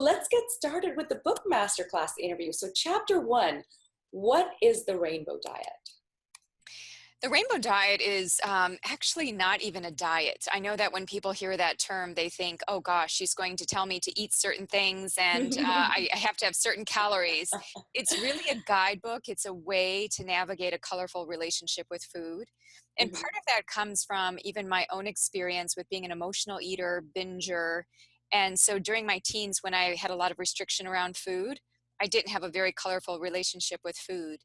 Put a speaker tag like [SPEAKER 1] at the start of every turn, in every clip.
[SPEAKER 1] let's get started with the book masterclass interview. So chapter 1, what is the rainbow diet?
[SPEAKER 2] The rainbow diet is actually not even a diet. I know that when people hear that term, they think, oh gosh, she's going to tell me to eat certain things and I have to have certain calories. It's really a guidebook. It's a way to navigate a colorful relationship with food. And part of that comes from even my own experience with being an emotional eater, binger. And so during my teens, when I had a lot of restriction around food, I didn't have a very colorful relationship with food.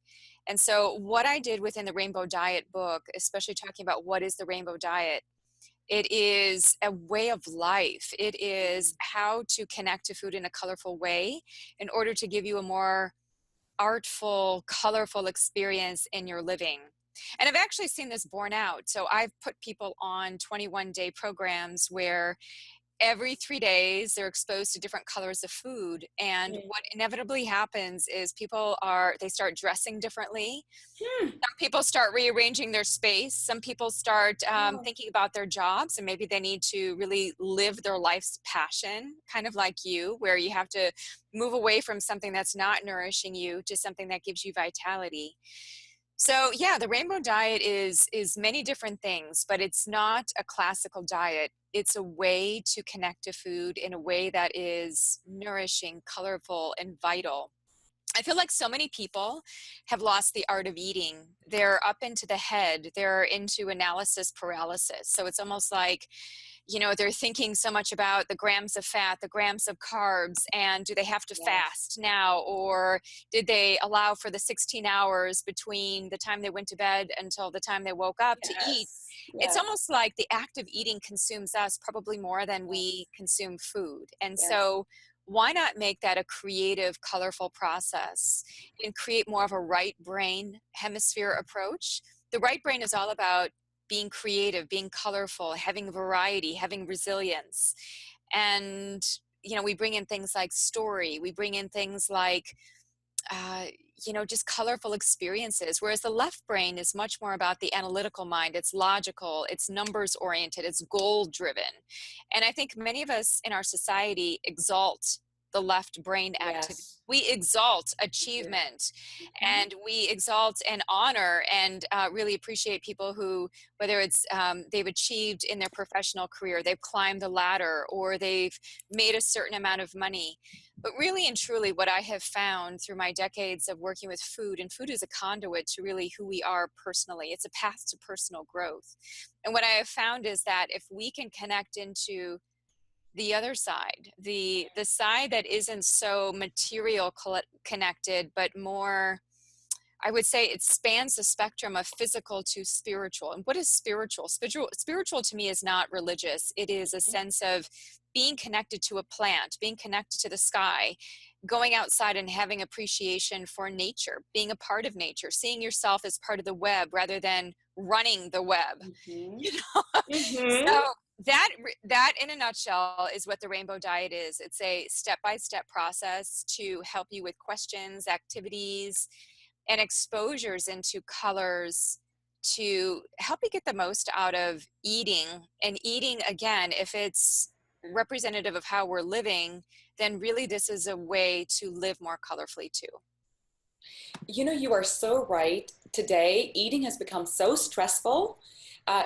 [SPEAKER 2] And so what I did within the Rainbow Diet book, especially talking about what is the Rainbow Diet, it is a way of life. It is how to connect to food in a colorful way in order to give you a more artful, colorful experience in your living. And I've actually seen this borne out. So I've put people on 21-day programs where every 3 days they're exposed to different colors of food, and what inevitably happens is they start dressing differently. Some people start rearranging their space. Some people start thinking about their jobs, and maybe they need to really live their life's passion, kind of like you, where you have to move away from something that's not nourishing you to something that gives you vitality. So yeah, the rainbow diet is many different things, but it's not a classical diet. It's a way to connect to food in a way that is nourishing, colorful, and vital. I feel like so many people have lost the art of eating. They're up into the head. They're into analysis paralysis. So it's almost like, they're thinking so much about the grams of fat, the grams of carbs, and do they have to fast now? Or did they allow for the 16 hours between the time they went to bed until the time they woke up to eat? It's almost like the act of eating consumes us probably more than we consume food. And so why not make that a creative, colorful process and create more of a right brain hemisphere approach? The right brain is all about being creative, being colorful, having variety, having resilience. And, we bring in things like story. We bring in things like, just colorful experiences. Whereas the left brain is much more about the analytical mind. It's logical, it's numbers oriented, it's goal driven. And I think many of us in our society exalt the left brain activity. We exalt achievement and we exalt and honor and really appreciate people who, whether it's they've achieved in their professional career, they've climbed the ladder, or they've made a certain amount of money. But really and truly, what I have found through my decades of working with food, and food is a conduit to really who we are personally. It's a path to personal growth. And what I have found is that if we can connect into the other side, the side that isn't so material connected, but more, I would say it spans the spectrum of physical to spiritual. And what is spiritual? Spiritual to me is not religious. It is a sense of being connected to a plant, being connected to the sky, going outside and having appreciation for nature, being a part of nature, seeing yourself as part of the web rather than running the web. So that in a nutshell is what the rainbow diet is. It's a step-by-step process to help you with questions, activities, and exposures into colors to help you get the most out of eating. And eating, again, if it's representative of how we're living, then really this is a way to live more colorfully too.
[SPEAKER 1] You are so right. Today, eating has become so stressful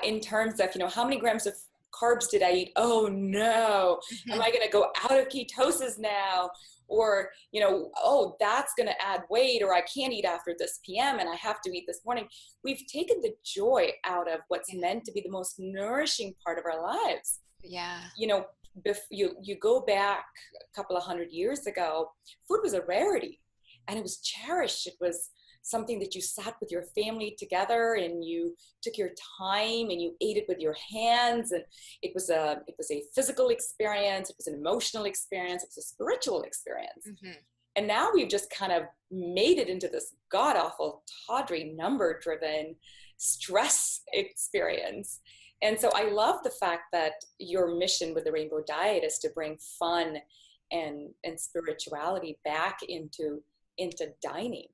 [SPEAKER 1] in terms of, how many grams of carbs did I eat? Oh no, am I going to go out of ketosis now? Or, oh, that's going to add weight, or I can't eat after this PM and I have to eat this morning. We've taken the joy out of what's meant to be the most nourishing part of our lives. You go back a couple of 100 years ago, food was a rarity and it was cherished. It was something that you sat with your family together and you took your time and you ate it with your hands. And it was a physical experience. It was an emotional experience. It was a spiritual experience. And now we've just kind of made it into this god-awful, tawdry, number-driven stress experience. And so I love the fact that your mission with the Rainbow Diet is to bring fun and spirituality back into dining.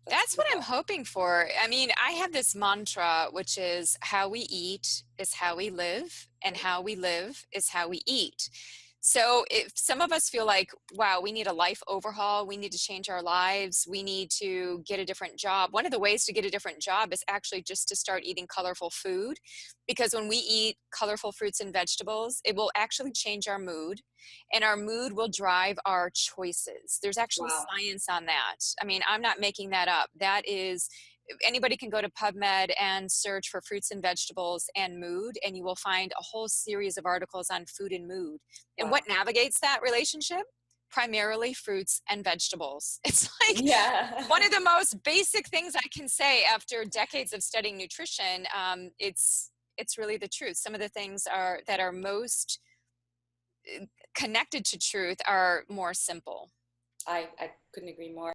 [SPEAKER 1] That's
[SPEAKER 2] what I'm hoping for. I mean, I have this mantra, which is how we eat is how we live, and how we live is how we eat. So if some of us feel like, wow, we need a life overhaul, we need to change our lives, we need to get a different job. One of the ways to get a different job is actually just to start eating colorful food, because when we eat colorful fruits and vegetables, it will actually change our mood, and our mood will drive our choices. There's actually
[SPEAKER 1] Wow.
[SPEAKER 2] science on that. I mean, I'm not making that up. That is, anybody can go to PubMed and search for fruits and vegetables and mood, and you will find a whole series of articles on food and mood. And what
[SPEAKER 1] Wow.
[SPEAKER 2] navigates that relationship? Primarily fruits and vegetables. It's like one
[SPEAKER 1] Yeah.
[SPEAKER 2] of the most basic things I can say after decades of studying nutrition. It's really the truth. Some of the things that are most connected to truth are more simple.
[SPEAKER 1] I couldn't agree more.